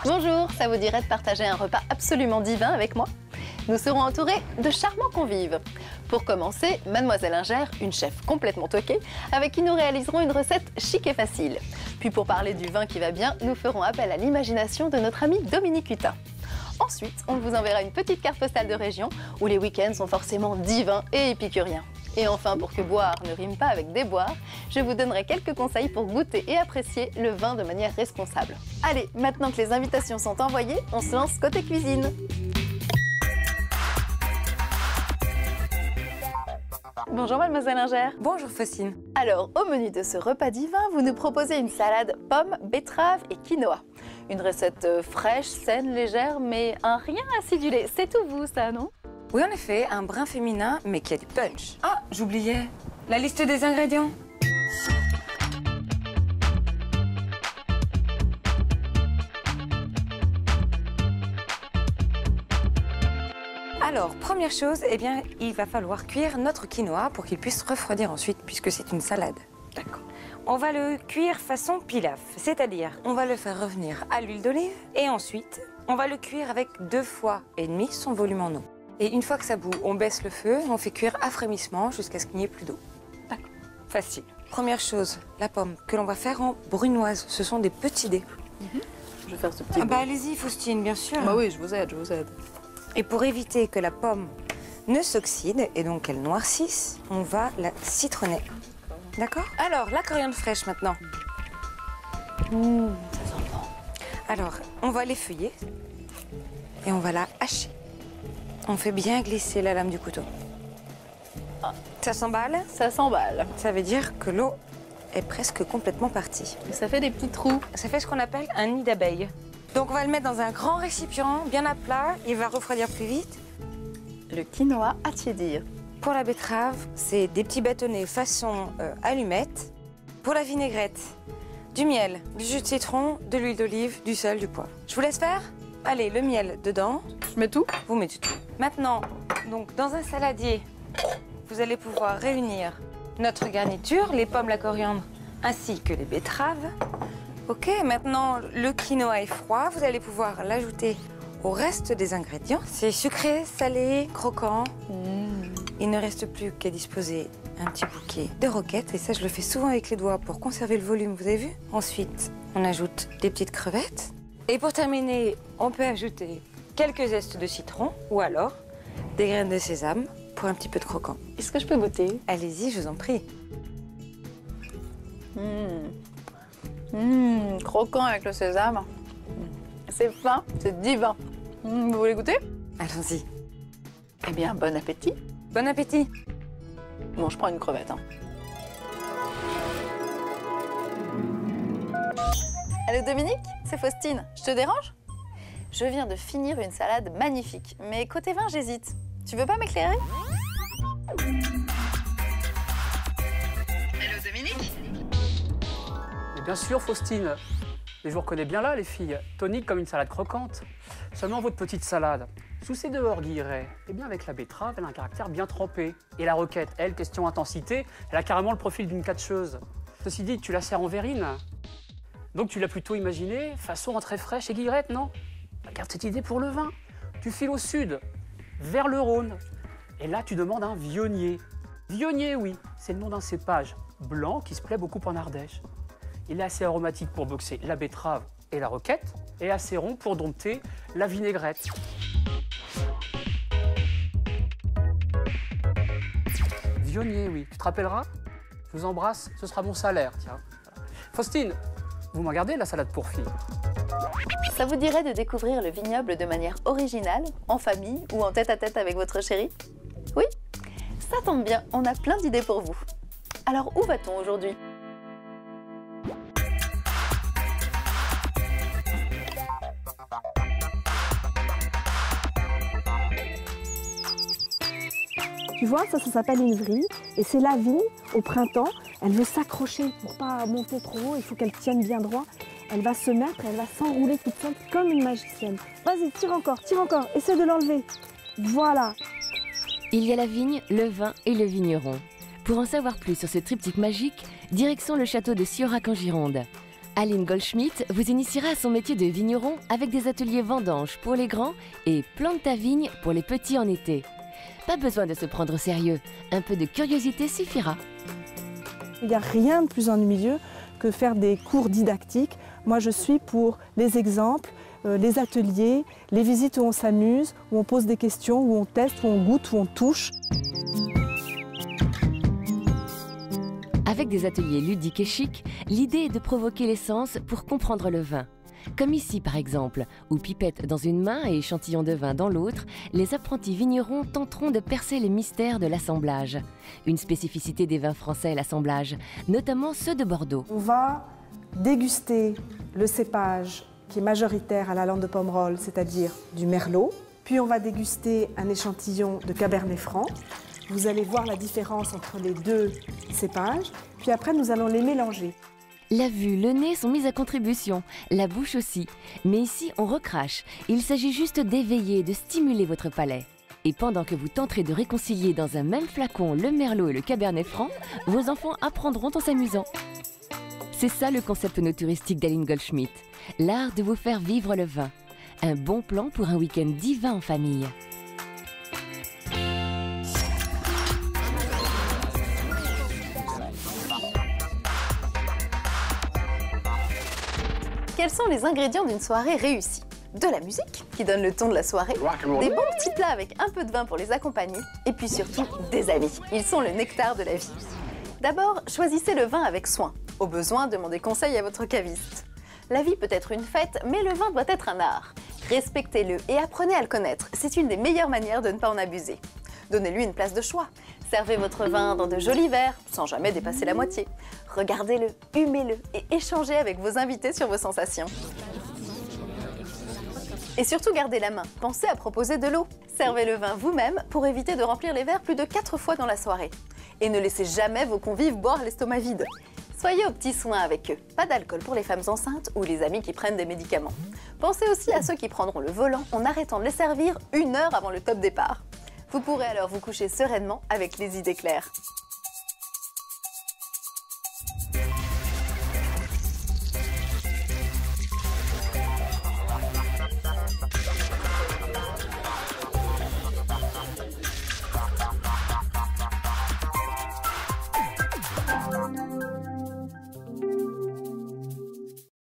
Bonjour, ça vous dirait de partager un repas absolument divin avec moi? Nous serons entourés de charmants convives. Pour commencer, Mademoiselle Ingère, une chef complètement toquée, avec qui nous réaliserons une recette chic et facile. Puis pour parler du vin qui va bien, nous ferons appel à l'imagination de notre ami Dominique Hutin. Ensuite, on vous enverra une petite carte postale de région où les week-ends sont forcément divins et épicuriens. Et enfin, pour que boire ne rime pas avec déboire, je vous donnerai quelques conseils pour goûter et apprécier le vin de manière responsable. Allez, maintenant que les invitations sont envoyées, on se lance côté cuisine. Bonjour Mademoiselle Ingère. Bonjour Faustine. Alors, au menu de ce repas divin, vous nous proposez une salade pommes, betteraves et quinoa. Une recette fraîche, saine, légère, mais un rien acidulé. C'est tout vous, ça, non? Oui, en effet, un brin féminin, mais qui a du punch. Ah, j'oubliais, la liste des ingrédients. Alors, première chose, eh bien, il va falloir cuire notre quinoa pour qu'il puisse refroidir ensuite, puisque c'est une salade. D'accord. On va le cuire façon pilaf, c'est-à-dire on va le faire revenir à l'huile d'olive et ensuite on va le cuire avec 2,5 fois son volume en eau. Et une fois que ça bout, on baisse le feu et on fait cuire à frémissement jusqu'à ce qu'il n'y ait plus d'eau. D'accord. Facile. Première chose, la pomme que l'on va faire en brunoise. Ce sont des petits dés. Je vais faire ce petit Bah allez-y Faustine, bien sûr. Bah oui, je vous aide, je vous aide. Et pour éviter que la pomme ne s'oxyde et donc qu'elle noircisse, on va la citronner. D'accord? Alors, la coriandre fraîche maintenant. Ça sent bon. Alors, on va l'effeuiller et on va la hacher. On fait bien glisser la lame du couteau. Ah. Ça s'emballe? Ça s'emballe. Ça veut dire que l'eau est presque complètement partie. Et ça fait des petits trous. Ça fait ce qu'on appelle un nid d'abeille. Donc on va le mettre dans un grand récipient, bien à plat. Il va refroidir plus vite. Le quinoa à tiédir. Pour la betterave, c'est des petits bâtonnets façon allumette. Pour la vinaigrette, du miel, du jus de citron, de l'huile d'olive, du sel, du poivre. Je vous laisse faire? Allez, le miel dedans. Je mets tout? Vous mettez tout. Maintenant, donc dans un saladier, vous allez pouvoir réunir notre garniture, les pommes, la coriandre, ainsi que les betteraves. Ok, maintenant le quinoa est froid, vous allez pouvoir l'ajouter au reste des ingrédients. C'est sucré, salé, croquant. Il ne reste plus qu'à disposer un petit bouquet de roquettes. Et ça, je le fais souvent avec les doigts pour conserver le volume, vous avez vu? Ensuite, on ajoute des petites crevettes. Et pour terminer, on peut ajouter quelques zestes de citron ou alors des graines de sésame pour un petit peu de croquant. Est-ce que je peux goûter? Allez-y, je vous en prie. Croquant avec le sésame. C'est fin, c'est divin. Vous voulez goûter? Allons-y. Eh bien, bon appétit. Bon appétit. Bon, je prends une crevette. Allô Dominique, c'est Faustine. Je te dérange? Je viens de finir une salade magnifique, mais côté vin, j'hésite. Tu veux pas m'éclairer? Allô Dominique? Mais bien sûr, Faustine. Et je vous reconnais bien là, les filles. Tonique comme une salade croquante. Seulement votre petite salade, sous ces deux orguilleraie, eh bien avec la betterave, elle a un caractère bien trempé. Et la roquette, elle, question intensité, elle a carrément le profil d'une catcheuse. Ceci dit, tu la sers en verrine. Donc tu l'as plutôt imaginé façon entrée fraîche et guillerette, non? Garde cette idée pour le vin. Tu files au sud, vers le Rhône. Et là, tu demandes un vionnier. Vionnier, oui, c'est le nom d'un cépage blanc qui se plaît beaucoup en Ardèche. Il est assez aromatique pour boxer la betterave et la roquette, et assez rond pour dompter la vinaigrette. Vionnier, oui. Tu te rappelleras? Je vous embrasse, ce sera mon salaire, tiens. Faustine, vous m'en gardez la salade pour filles? Ça vous dirait de découvrir le vignoble de manière originale, en famille ou en tête-à-tête avec votre chéri? Oui? Ça tombe bien, on a plein d'idées pour vous. Alors où va-t-on aujourd'hui? Tu vois, ça s'appelle une vrille. Et c'est la vigne, au printemps, elle veut s'accrocher pour pas monter trop haut, il faut qu'elle tienne bien droit. Elle va se mettre, elle va s'enrouler toute seule comme une magicienne. Vas-y, tire encore, essaie de l'enlever. Voilà. Il y a la vigne, le vin et le vigneron. Pour en savoir plus sur ce triptyque magique, direction le château de Siorac en Gironde. Aline Goldschmidt vous initiera à son métier de vigneron avec des ateliers vendanges pour les grands et plante ta vigne pour les petits en été. Pas besoin de se prendre au sérieux, un peu de curiosité suffira. Il n'y a rien de plus ennuyeux que faire des cours didactiques. Moi, je suis pour les exemples, les ateliers, les visites où on s'amuse, où on pose des questions, où on teste, où on goûte, où on touche. Avec des ateliers ludiques et chics, l'idée est de provoquer les sens pour comprendre le vin. Comme ici par exemple, où pipette dans une main et échantillon de vin dans l'autre, les apprentis vignerons tenteront de percer les mystères de l'assemblage. Une spécificité des vins français, l'assemblage, notamment ceux de Bordeaux. On va déguster le cépage qui est majoritaire à la lande de Pomerol, c'est-à-dire du merlot. Puis on va déguster un échantillon de cabernet franc. Vous allez voir la différence entre les deux cépages. Puis après, nous allons les mélanger. La vue, le nez sont mis à contribution, la bouche aussi. Mais ici, on recrache. Il s'agit juste d'éveiller, de stimuler votre palais. Et pendant que vous tenterez de réconcilier dans un même flacon le merlot et le cabernet franc, vos enfants apprendront en s'amusant. C'est ça le concept no-touristique d'Aline Goldschmidt. L'art de vous faire vivre le vin. Un bon plan pour un week-end divin en famille. Quels sont les ingrédients d'une soirée réussie? De la musique, qui donne le ton de la soirée, des bons petits plats avec un peu de vin pour les accompagner, et puis surtout des amis. Ils sont le nectar de la vie. D'abord, choisissez le vin avec soin. Au besoin, demandez conseil à votre caviste. La vie peut être une fête, mais le vin doit être un art. Respectez-le et apprenez à le connaître. C'est une des meilleures manières de ne pas en abuser. Donnez-lui une place de choix. Servez votre vin dans de jolis verres, sans jamais dépasser la moitié. Regardez-le, humez-le et échangez avec vos invités sur vos sensations. Et surtout, gardez la main. Pensez à proposer de l'eau. Servez le vin vous-même pour éviter de remplir les verres plus de 4 fois dans la soirée. Et ne laissez jamais vos convives boire l'estomac vide. Soyez aux petits soins avec eux. Pas d'alcool pour les femmes enceintes ou les amis qui prennent des médicaments. Pensez aussi à ceux qui prendront le volant en arrêtant de les servir 1 heure avant le top départ. Vous pourrez alors vous coucher sereinement avec les idées claires.